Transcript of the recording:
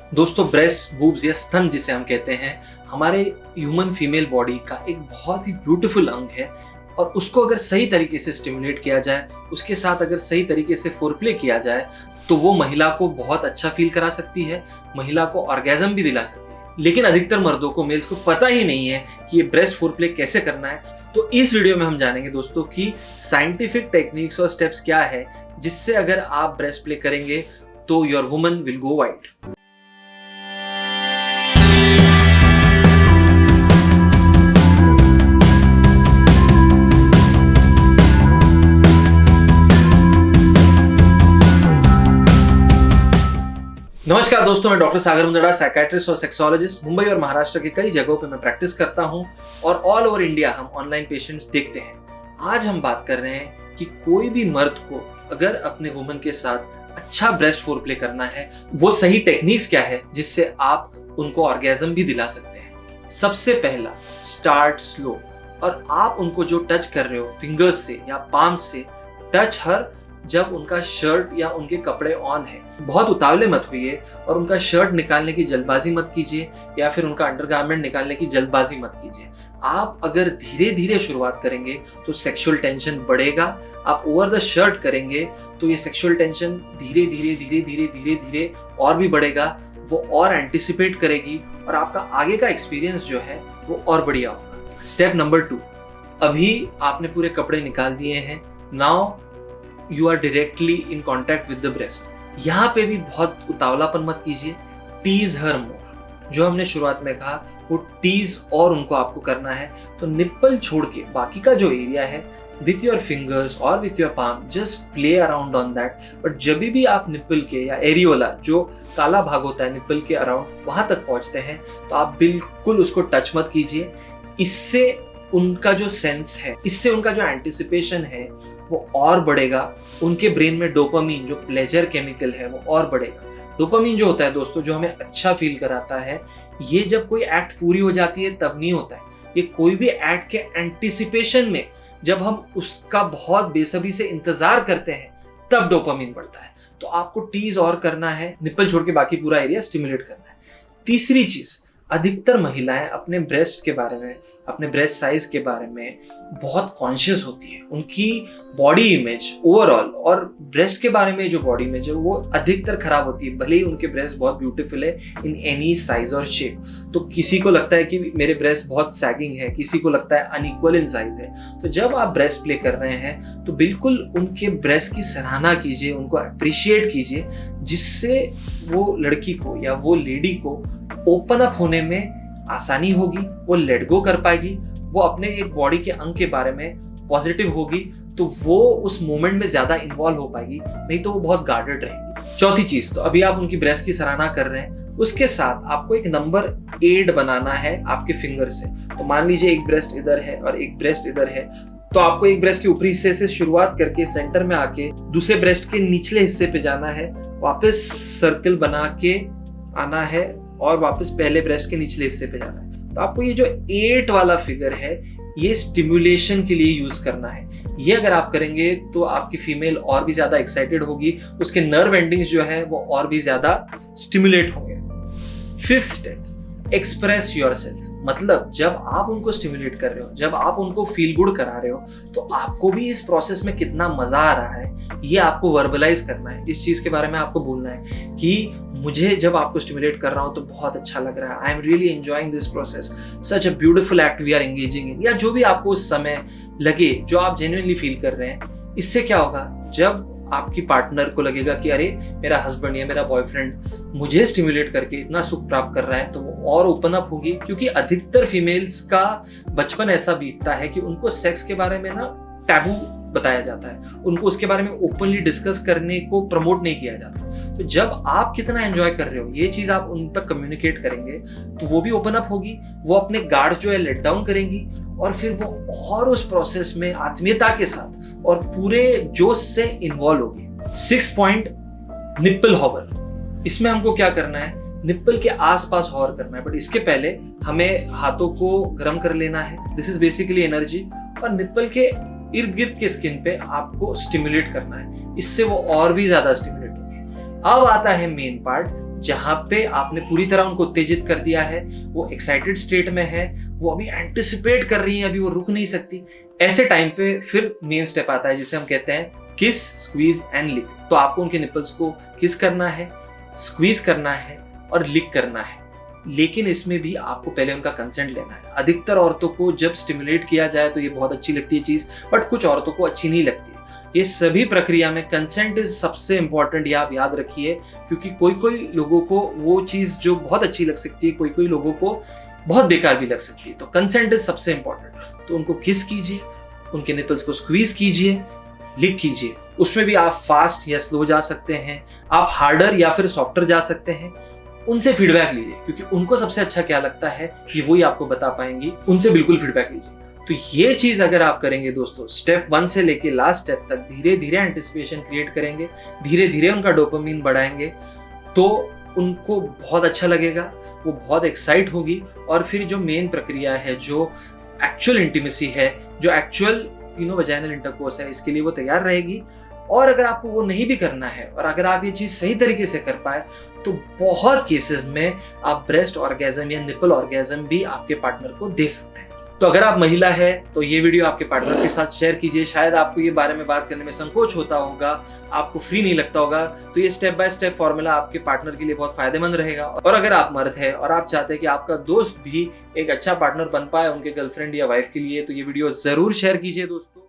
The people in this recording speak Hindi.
दोस्तों ब्रेस्ट, बूब्स या स्तन जिसे हम कहते हैं, हमारे ह्यूमन फीमेल बॉडी का एक बहुत ही ब्यूटीफुल अंग है और उसको अगर सही तरीके से स्टिमुलेट किया जाए, उसके साथ अगर सही तरीके से फोरप्ले किया जाए तो वो महिला को बहुत अच्छा फील करा सकती है, महिला को ऑर्गेजम भी दिला सकती है। लेकिन अधिकतर मर्दों को, मेल्स को पता ही नहीं है कि ये ब्रेस्ट फोरप्ले कैसे करना है। तो इस वीडियो में हम जानेंगे दोस्तों कि साइंटिफिक टेक्निक्स और स्टेप्स क्या है जिससे अगर आप ब्रेस्ट प्ले करेंगे तो your woman will go white. नमस्कार दोस्तों, मैं डॉक्टर सागर मुंदड़ा, साइकियाट्रिस्ट और सेक्सोलॉजिस्ट। मुंबई और महाराष्ट्र के कई जगहों पे मैं प्रैक्टिस करता हूं और ऑल ओवर इंडिया हम ऑनलाइन पेशेंट्स देखते हैं। आज हम बात कर रहे हैं कि कोई भी मर्द को अगर अपने वुमन के साथ अच्छा ब्रेस्ट फोरप्ले करना है, वो सही टेक्निक्स क्या है जिससे आप उनको ऑर्गेजम भी दिला सकते हैं। सबसे पहला, स्टार्ट स्लो। और आप उनको जो टच कर रहे हो फिंगर्स से या पाम से, टच हर जब उनका शर्ट या उनके कपड़े ऑन है। बहुत उतावले मत होइए और उनका शर्ट निकालने की जल्दबाजी मत कीजिए या फिर उनका अंडरगारमेंट निकालने की जल्दबाजी मत कीजिए। आप अगर धीरे धीरे शुरुआत करेंगे तो सेक्सुअल टेंशन बढ़ेगा। आप ओवर द शर्ट करेंगे तो ये सेक्सुअल टेंशन धीरे धीरे धीरे धीरे धीरे धीरे और भी बढ़ेगा, वो और एंटिसिपेट करेगी और आपका आगे का एक्सपीरियंस जो है वो और बढ़िया होगा। स्टेप नंबर 2, अभी आपने पूरे कपड़े निकाल दिए हैं। Now you are directly in contact with the breast. यहाँ पे भी बहुत उतावलापन मत कीजिए। टीज हर मोर, जो हमने शुरुआत में कहा, वो टीज और उनको आपको करना है। तो निप्पल छोड़ के बाकी का जो एरिया है, विथ योर फिंगर्स और with your palm, just play around on that. But जब भी आप निप्पल के या एरियोला, जो काला भाग होता है निप्पल के अराउंड, वहां तक पहुंचते हैं तो आप बिल्कुल उसको टच मत कीजिए। इससे उनका जो सेंस है, इससे उनका जो एंटिसिपेशन है वो और बढ़ेगा। उनके ब्रेन में डोपामीन, जो प्लेजर केमिकल है, वो और बढ़ेगा। डोपामीन जो होता है दोस्तों, जो हमें अच्छा फील कराता है, ये जब कोई एक्ट पूरी हो जाती है तब नहीं होता है। ये कोई भी एक्ट के एंटिसिपेशन में, जब हम उसका बहुत बेसब्री से इंतजार करते हैं, तब डोपामीन बढ़ता है। तो आपको टीज और करना है, निप्पल छोड़ के बाकी पूरा एरिया स्टिमुलेट करना है। तीसरी चीज, अधिकतर महिलाएं अपने ब्रेस्ट के बारे में, अपने ब्रेस्ट साइज के बारे में बहुत कॉन्शियस होती है। उनकी बॉडी इमेज ओवरऑल और ब्रेस्ट के बारे में जो बॉडी इमेज है वो अधिकतर खराब होती है, भले ही उनके ब्रेस्ट बहुत ब्यूटीफुल है इन एनी साइज और शेप। तो किसी को लगता है कि मेरे ब्रेस्ट बहुत सैगिंग है, किसी को लगता है अनइक्वल इन साइज है। तो जब आप ब्रेस्ट प्ले कर रहे हैं तो बिल्कुल उनके ब्रेस्ट की सराहना कीजिए, उनको अप्रिशिएट कीजिए, जिससे वो लड़की को या वो लेडी को ओपन अप होने में आसानी होगी। वो लेट गो कर पाएगी, वो अपने एक बॉडी के अंग के बारे में पॉजिटिव होगी, तो वो उस मोमेंट में ज्यादा इन्वॉल्व हो पाएगी, नहीं तो वो बहुत गार्डेड रहेगी। चौथी चीज, तो अभी आप उनकी ब्रेस्ट की सराहना कर रहे हैं, उसके साथ आपको एक नंबर 8 बनाना है आपके फिंगर से। तो मान लीजिए एक ब्रेस्ट इधर है और एक ब्रेस्ट इधर है, तो आपको एक ब्रेस्ट के ऊपरी हिस्से से शुरुआत करके सेंटर में आके दूसरे ब्रेस्ट के निचले हिस्से पे जाना है, वापस सर्कल बना के आना है और वापस पहले ब्रेस्ट के निचले हिस्से पे जाना है। तो आपको ये जो 8 वाला फिगर है, ये स्टिमुलेशन के लिए यूज करना है। ये अगर आप करेंगे तो आपकी फीमेल और भी ज्यादा एक्साइटेड होगी, उसके नर्व एंडिंग्स जो है वो और भी ज्यादा स्टिमुलेट होंगे। 5th step, express yourself. मतलब जब आप उनको स्टिमुलेट कर रहे हो, जब आप उनको फील गुड करा रहे हो, तो आपको भी इस प्रोसेस में कितना मजा आ रहा है ये आपको वर्बलाइज करना है। इस चीज के बारे में आपको बोलना है कि मुझे जब आपको स्टिमुलेट कर रहा हूं तो बहुत अच्छा लग रहा है, I am really enjoying this process, such a beautiful act we are engaging in, या जो भी आपको उस समय लगे, जो आप जेन्युइनली फील कर रहे हैं। इससे क्या होगा, जब आपकी पार्टनर को लगेगा कि अरे मेरा हस्बैंड या मेरा बॉयफ्रेंड मुझे स्टिमुलेट करके इतना सुख प्राप्त कर रहा है, तो वो और ओपन अप होगी। क्योंकि अधिकतर फीमेल्स का बचपन ऐसा बीतता है कि उनको सेक्स के बारे में ना टैबू बताया जाता है, उनको उसके बारे में ओपनली डिस्कस करने को प्रमोट नहीं किया जाता। तो जब आप कितना एंजॉय कर रहे हो ये चीज आप उन तक कम्युनिकेट करेंगे तो वो भी ओपन अप होगी, वो अपने गार्ड जो है लेट डाउन करेंगी और फिर वो और उस प्रोसेस में आत्मीयता के साथ और पूरे जोश से इन्वॉल्व होगी। 6th point, nipple hover. इसमें हमको क्या करना है, निप्पल के आसपास हॉवर करना है, बट इसके पहले हमें हाथों को गर्म कर लेना है। This is basically energy. और निप्पल के इर्द गिर्द के स्किन पे आपको स्टिमुलेट करना है, इससे वो और भी ज्यादा स्टिमुलेट होगी। अब आता है मेन पार्ट, जहाँ पे आपने पूरी तरह उनको उत्तेजित कर दिया है, वो एक्साइटेड स्टेट में है, वो अभी एंटिसिपेट कर रही है, अभी वो रुक नहीं सकती। ऐसे टाइम पे फिर मेन स्टेप आता है जिसे हम कहते हैं किस, स्क्वीज एंड लिक। तो आपको उनके निपल्स को किस करना है, स्क्वीज करना है और लिक करना है, लेकिन इसमें भी आपको पहले उनका कंसेंट लेना है। अधिकतर औरतों को जब स्टिमुलेट किया जाए तो ये बहुत अच्छी लगती है चीज, बट कुछ औरतों को अच्छी नहीं लगती है। ये सभी प्रक्रिया में कंसेंट इज सबसे इंपॉर्टेंट, ये आप याद रखिए, क्योंकि कोई कोई लोगों को वो चीज जो बहुत अच्छी लग सकती है, कोई कोई लोगों को बहुत बेकार भी लग सकती है। तो कंसेंट इज सबसे इंपॉर्टेंट। तो उनको किस कीजिए, उनके निपल्स को स्क्वीज कीजिए, लिक कीजिए। उसमें भी आप फास्ट या स्लो जा सकते हैं, आप हार्डर या फिर सॉफ्टर जा सकते हैं। उनसे फीडबैक लीजिए, क्योंकि उनको सबसे अच्छा क्या लगता है कि वही आपको बता पाएंगी। उनसे बिल्कुल फीडबैक लीजिए। तो ये चीज अगर आप करेंगे दोस्तों, स्टेप 1 से लेके लास्ट स्टेप तक धीरे धीरे एंटिसिपेशन क्रिएट करेंगे, धीरे धीरे उनका डोपामिन बढ़ाएंगे, तो उनको बहुत अच्छा लगेगा, वो बहुत एक्साइट होगी। और फिर जो मेन प्रक्रिया है, जो एक्चुअल इंटीमेसी है, जो एक्चुअल वजाइनल इंटरकोर्स है, इसके लिए वो तैयार रहेगी। और अगर आपको वो नहीं भी करना है और अगर आप ये चीज सही तरीके से कर पाए, तो बहुत केसेस में आप ब्रेस्ट ऑर्गेजम या निपल ऑर्गेजम भी आपके पार्टनर को दे सकते हैं। तो अगर आप महिला है तो ये वीडियो आपके पार्टनर के साथ शेयर कीजिए। शायद आपको ये बारे में बात करने में संकोच होता होगा, आपको फ्री नहीं लगता होगा, तो ये स्टेप बाय स्टेप फॉर्मूला आपके पार्टनर के लिए बहुत फायदेमंद रहेगा। और अगर आप मर्द है और आप चाहते हैं कि आपका दोस्त भी एक अच्छा पार्टनर बन पाए उनके गर्लफ्रेंड या वाइफ के लिए, तो ये वीडियो जरूर शेयर कीजिए दोस्तों।